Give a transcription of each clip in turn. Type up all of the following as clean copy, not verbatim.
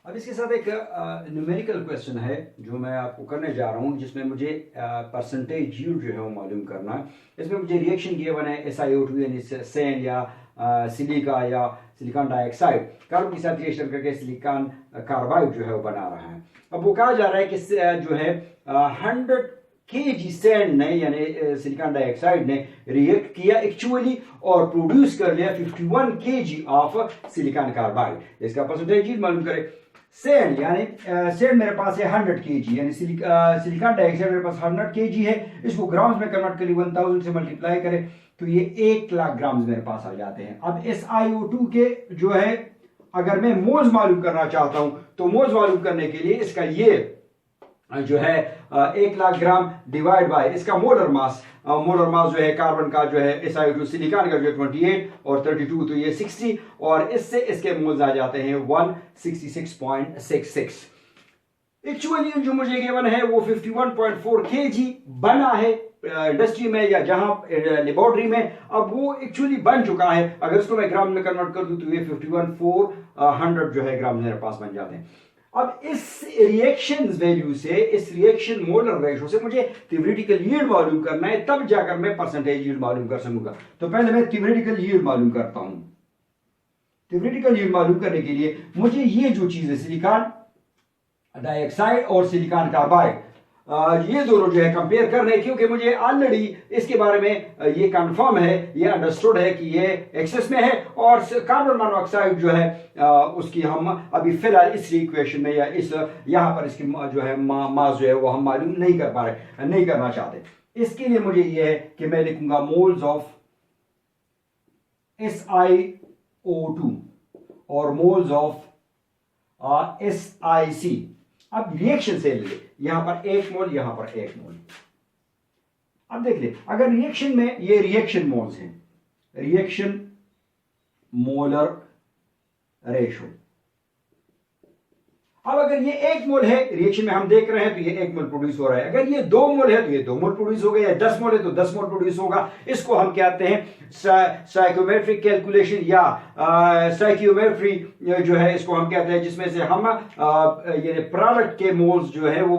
अब इसके साथ एक न्यूमेरिकल क्वेश्चन है जो मैं आपको करने जा रहा हूँ, जिसमें मुझे परसेंटेज यील्ड जो है वो मालूम करना है। इसमें मुझे रिएक्शन गिवन है SiO2 यानी सैन या सिलिका या सिलिकॉन डाइऑक्साइड कार्बन के साथ रिएक्शन करके सिलिकॉन कार्बाइड जो है वो बना रहा है। अब वो कहा जा रहा है कि जो है 100 kg सैंड ने यानी सिलिकॉन डाइऑक्साइड ने रिएक्ट किया एक्चुअली और प्रोड्यूस कर लिया 51 kg ऑफ सिलिकॉन कार्बाइड। इसका परसेंटेज मालूम करें। सैंड यानी सैंड मेरे पास है 100 kg यानी सिलिकॉन डाइऑक्साइड मेरे पास 100 kg है। इसको ग्राम्स में कन्वर्ट करिए, 1000 से मल्टीप्लाई करें तो ये 1 लाख ग्राम्स मेरे पास आ जाते हैं। अब SiO2 के जो है अगर मैं मोल्स मालूम करना चाहता हूं तो मोल्स मालूम करने के लिए इसका ये जो है 1 लाख ग्राम डिवाइड बाय इसका मोलर मास जो है कार्बन का जो है SiO2 सिलिकॉन का जो 28 और 32 तो ये 60 और इससे इसके मोल्स आ जाते हैं 166.66। एक्चुअली जो मुझे गिवन है वो 51.4 kg बना है इंडस्ट्री में या जहां लेबोरेटरी में। अब वो एक्चुअली बन चुका है, अगर इसको मैं ग्राम में कन्वर्ट कर दूं तो ये 51,400 जो है ग्राम मेरे पास बन जाते हैं। अब इस रिएक्शन वैल्यू से, इस रिएक्शन मोलर रेशो से मुझे थ्योरेटिकल यील्ड मालूम करना है, तब जाकर मैं परसेंटेज यील्ड मालूम कर सकूंगा। तो पहले मैं थ्योरेटिकल यील्ड मालूम करता हूं। थ्योरेटिकल यील्ड मालूम करने के लिए मुझे ये जो चीज है सिलिकॉन डाइऑक्साइड और सिलिकॉन कार्बाइड ये दोनों जो है कंपेयर कर रहे हैं, क्योंकि मुझे ऑलरेडी इसके बारे में ये कंफर्म है, ये अंडरस्टूड है कि ये एक्सेस में है और कार्बन मोनोऑक्साइड जो है उसकी हम अभी फिलहाल इस इक्वेशन में या इस यहां पर इसकी जो है मास जो है वो हम मालूम नहीं कर पा रहे, नहीं करना चाहते। इसके लिए मुझे ये है कि मैं लिखूंगा मोल्स ऑफ SiO2 और मोल्स ऑफ SiC। अब रिएक्शन से ले, यहां पर 1 मोल, यहां पर 1 मोल। अब देख ले, अगर रिएक्शन में ये रिएक्शन मोल्स हैं, रिएक्शन मोलर रेशो। अब अगर ये 1 मोल है रिएक्शन में हम देख रहे हैं तो ये 1 मोल प्रोड्यूस हो रहा है। अगर ये 2 मोल है तो ये 2 मोल प्रोड्यूस हो गया, या 10 मोल है तो 10 मोल प्रोड्यूस होगा। इसको हम कहते हैं स्टोइकियोमेट्रिक कैलकुलेशन या स्टोइकियोमेट्री जो है इसको हम कहते हैं, जिसमें से हम ये प्रोडक्ट के मोल्स जो है वो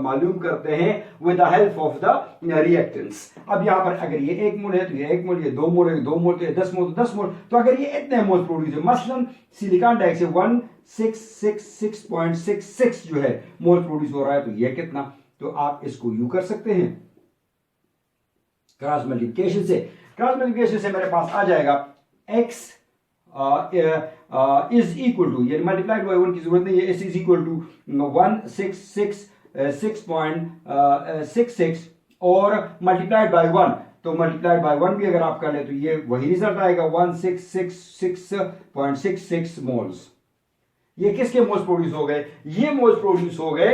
मालूम करते हैं with the help of the reactants. अब यहां पर अगर ये 1 मोल है तो ये 1 मोल, ये 2 मोल है 2 मोल, तो ये 10 मोल तो 10 मोल। तो अगर ये इतने मोल प्रोड्यूस है, मसलन सिलिकॉन डाइऑक्साइड 166.66 जो है मोल प्रोड्यूस हो रहा है, तो ये कितना, तो आप इसको यू कर सकते हैं क्रॉस मल्टीप्लिकेशन से। क्रॉस मल्टीप्लिकेशन से मेरे पास आ जाएगा x इज इक्वल टू, ये मल्टीप्लाइड बाय 1 की जरूरत नहीं है, s इज इक्वल टू 166.66 और मल्टीप्लाइड बाय 1, तो मल्टीप्लाइड बाय 1 भी अगर आप कर ले तो ये वही रिजल्ट आएगा 1666.66 मोल्स। ये किसके मोल्स प्रोड्यूस हो गए? ये मोल्स प्रोड्यूस हो गए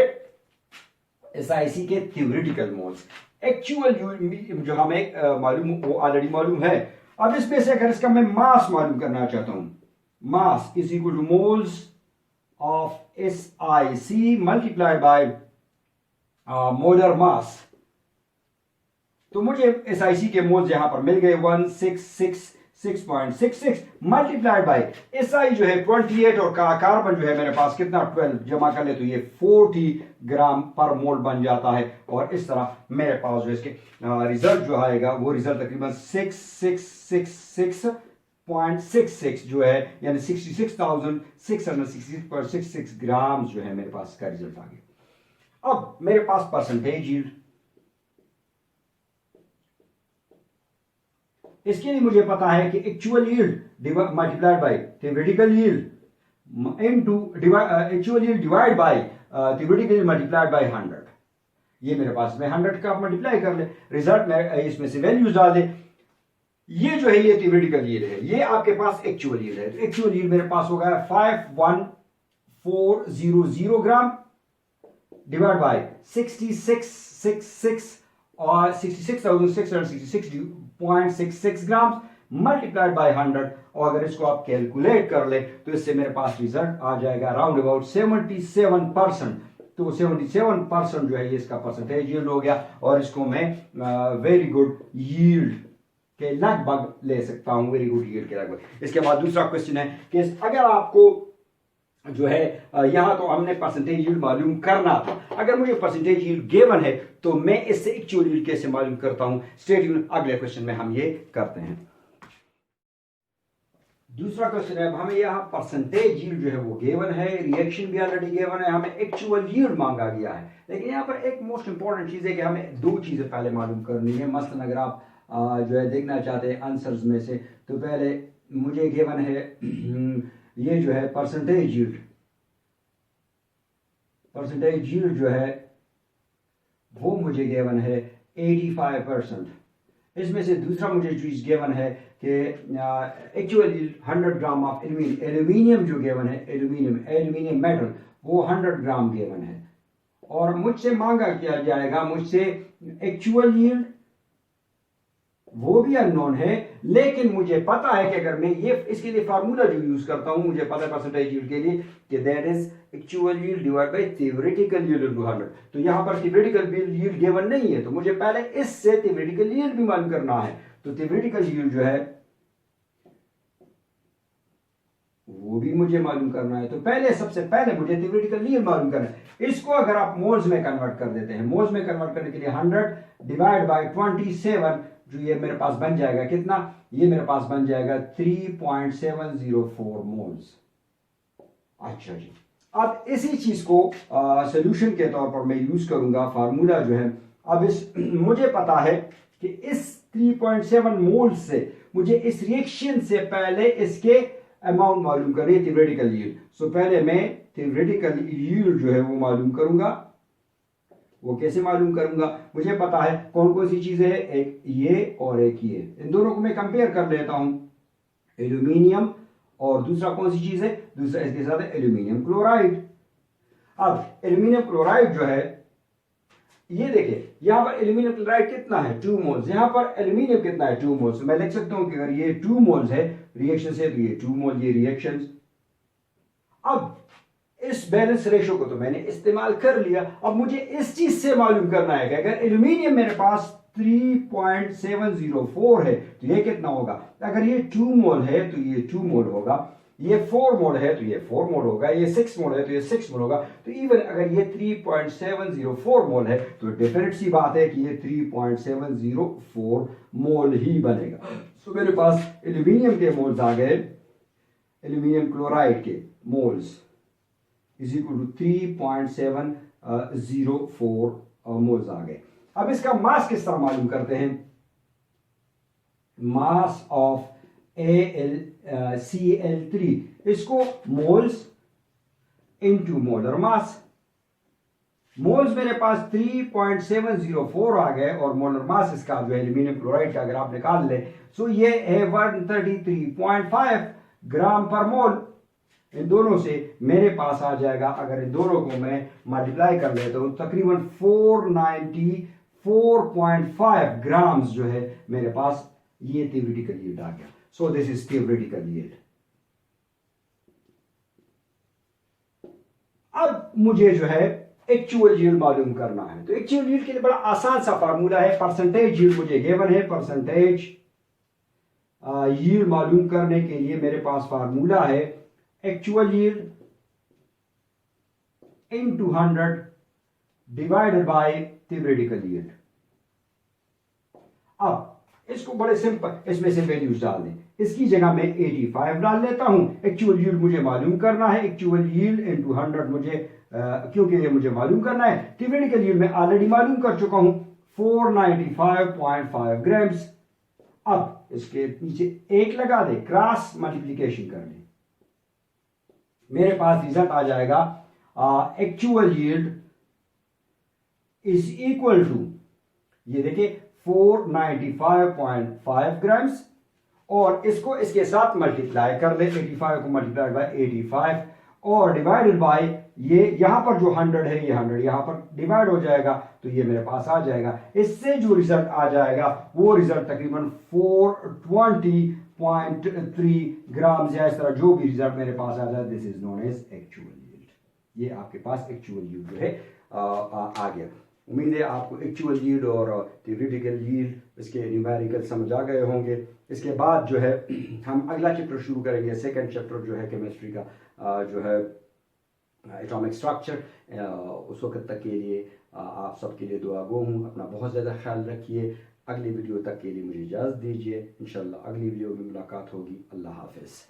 SiC के थ्योरेटिकल मोल्स। एक्चुअल जो हमें मालूम, वो ऑलरेडी मालूम है। अब इसमें से अगर इसका मैं मास मालूम करना चाहता हूं, mass is equal two moles of SiC multiplied by molar mass, तो मुझे SiC के मोल्स यहां पर मिल गए 166.66 मल्टीप्लाइड बाय SI जो है 28 और कार्बन जो है मेरे पास कितना 12, जमा कर ले तो ये 40 ग्राम पर मोल बन जाता है। और इस तरह मेरे पास जो इसके रिजल्ट जो आएगा वो रिजल्ट तकरीबन 6666.66 जो है यानी 66,666.66 ग्राम जो है मेरे पास का रिजल्ट आ गया। अब मेरे पास परसेंटेज यील्ड, इसके लिए मुझे पता है कि actual yield multiplied by theoretical yield into actual yield divide by theoretical yield multiplied by 100। ये मेरे पास में 100 का मल्टीप्लाई कर ले, रिजल्ट में इसमें से वैल्यूज डाल दे। ये जो है ये थ्योरेटिकल यील्ड है, ये आपके पास एक्चुअल यील्ड है। तो एक्चुअल यील्ड मेरे पास हो गया 51400 ग्राम डिवाइड बाय 6666 और 66,666.66 ग्राम मल्टीप्लाइड बाय 100। और अगर इसको आप कैलकुलेट कर ले तो इससे मेरे पास रिजल्ट आ जाएगा अराउंड अबाउट 77%। तो 77% जो है ये इसका परसेंटेज यील्ड हो गया और इसको मैं वेरी गुड यील्ड के लगभग ले सकता हूं, वेरी गुड यील्ड के लगभग। इसके बाद दूसरा क्वेश्चन है कि अगर आपको जो है यहाँ तो हमने परसेंटेज यील्ड मालूम करना था। अगर मुझे परसेंटेज यील्ड गिवन है तो मैं इससे एक्चुअल यील्ड कैसे मालूम करता हूं? स्टे ट्यून्ड, अगले क्वेश्चन में हम ये करते हैं। दूसरा क्वेश्चन है, अब हमें यहाँ परसेंटेज यील्ड जो है वो गिवन है, रिएक्शन भी ऑलरेडी गिवन है, हमें एक्चुअल यील्ड मांगा गया है। लेकिन यहाँ पर एक मोस्ट इंपॉर्टेंट चीज है कि हमें दो चीजें पहले मालूम करनी है। मसलन अगर आप जो है देखना चाहते हैं आंसर्स में से, तो पहले मुझे गिवन है ये जो है परसेंटेज यील्ड, परसेंटेज यील्ड जो है वो मुझे गिवन है 85%। इसमें से दूसरा मुझे चीज गिवन है कि actual yield 100 gram of aluminium जो गिवन है, एल्यूमिनियम मेटल वो 100 ग्राम गिवन है, और मुझसे मांगा किया जाएगा मुझसे एक्चुअल यील्ड, वो भी अननोन है। लेकिन मुझे पता है कि अगर मैं ये इसके लिए फार्मूला जो यूज करता हूं, मुझे पता है परसेंटेज यील्ड के लिए कि that is actual yield divide by theoretical yield into 100। तो यहां पर थ्योरेटिकल यील्ड गिवन नहीं है, तो मुझे पहले इससे थ्योरेटिकल यील्ड भी मालूम करना है। तो थ्योरेटिकल यील्ड जो है वो भी मुझे मालूम करना है। तो पहले सबसे पहले मुझे थ्योरेटिकल यील्ड मालूम करना है। इसको अगर आप मोल्स में कन्वर्ट कर देते हैं, मोल्स में कन्वर्ट करने के लिए 100 डिवाइड बाय 27, जो ये मेरे पास बन जाएगा कितना? ये मेरे पास बन जाएगा 3.704 मोल्स। अच्छा जी, अब इसी चीज को सोल्यूशन के तौर पर मैं यूज करूंगा। फार्मूला जो है, अब इस मुझे पता है कि इस 3.7 मोल्स से मुझे इस रिएक्शन से पहले इसके अमाउंट मालूम करनी है, थ्योरेटिकल यील्ड। सो पहले मैं थ्योरेटिकल यील्ड जो है वो मालूम करूंगा। वो कैसे मालूम करूंगा? मुझे पता है कौन कौन सी चीजें हैं, एक ये और एक ये। इन दोनों को मैं कंपेयर कर लेता हूं, एल्यूमिनियम और दूसरा कौन सी चीज है, दूसरा इसके साथ है एल्यूमिनियम क्लोराइड। अब एल्यूमिनियम क्लोराइड जो है, ये देखिए यहां पर एल्यूमिनियम क्लोराइड कितना है, 2 मोल्स। यहां पर एल्यूमिनियम कितना है, 2 मोल्स। मैं लिख सकता हूं कि अगर ये 2 मोल्स है रिएक्शन से, तो ये 2 मोल ये रिएक्शन। अब इस बैलेंस रेशो को तो मैंने इस्तेमाल कर लिया। अब मुझे इस चीज से मालूम करना है कि अगर एल्यूमिनियम मेरे पास 3.704 है तो ये कितना होगा। अगर ये 2 मोल है तो ये 2 मोल होगा, ये 4 मोल है तो ये 4 मोल होगा, ये 6 मोल है तो ये 6 मोल होगा। तो इवन अगर ये 3.704 मोल है तो डेफिनेट सी बात है कि ये 3.704 मोल ही बनेगा। तो मेरे पास एल्यूमिनियम के मोल्स आ गए, एल्यूमिनियम क्लोराइड के moles is equal to 3.704 moles आ गए। अब इसका मास किस तरह मालूम करते हैं? मास ऑफ Cl3, इसको moles into molar mass. Moles मेरे पास 3.704 आ गए और मोलर मास इसका जो एल्यूमिनियम क्लोराइड का अगर आप निकाल ले, सो ये है 133.5 ग्राम पर मोल। इन दोनों से मेरे पास आ जाएगा, अगर इन दोनों को मैं मल्टीप्लाई कर लेता हूं, तकरीबन 494.5 ग्राम्स जो है मेरे पास ये थ्योरेटिकल यील्ड आ गया। So this is theoretical yield. अब मुझे जो है एक्चुअल यील्ड मालूम करना है। तो एक्चुअल यील्ड के लिए बड़ा आसान सा फार्मूला है। परसेंटेज यील्ड मुझे गिवन है, परसेंटेज यील्ड मालूम करने के लिए मेरे पास फार्मूला है actual yield into 100 divided by theoretical yield. अब इसको बड़े सिंपल, इसमें से वैल्यूज डाल दें। इसकी जगह मैं 85 डाल लेता हूं। एक्चुअल यील्ड मुझे मालूम करना है, एक्चुअल यील्ड इनटू 100 मुझे क्योंकि ये मुझे मालूम करना है। थ्योरेटिकल यील्ड मैं ऑलरेडी मालूम कर चुका हूं, 495.5 ग्राम्स। अब इसके नीचे एक लगा दे, क्रॉस मल्टीप्लीकेशन कर ले, मेरे पास रिजल्ट आ जाएगा actual yield is equal to, ये देखिए 495.5 ग्राम्स, और इसको इसके साथ मल्टीप्लाई कर ले, 85 को मल्टीप्लाई बाय 85 और डिवाइडेड बाय ये यहां पर जो 100 है ये 100 यहां पर डिवाइड हो जाएगा, तो ये मेरे पास आ जाएगा। इससे जो रिजल्ट आ जाएगा वो रिजल्ट तकरीबन 420.3 ग्राम या इस तरह जो भी रिजल्ट मेरे पास आ जाए, this is known as actual yield. ये आपके पास एक्चुअल यील्ड जो है आ गया। उम्मीद है आपको एक्चुअल यील्ड और थ्योरेटिकल यील्ड इसके न्यूमेरिकल समझ आ गए होंगे। इसके बाद जो है हम अगला चैप्टर शुरू करेंगे, सेकंड चैप्टर जो है केमिस्ट्री का जो है एटॉमिक स्ट्रक्चर। उस वक्त तक के लिए आप सबके लिए दुआ गो हूँ। अपना बहुत ज़्यादा ख्याल रखिए। अगली वीडियो तक के लिए मुझे इजाज़त दीजिए। इंशाल्लाह अगली वीडियो में मुलाकात होगी। अल्लाह हाफिज़।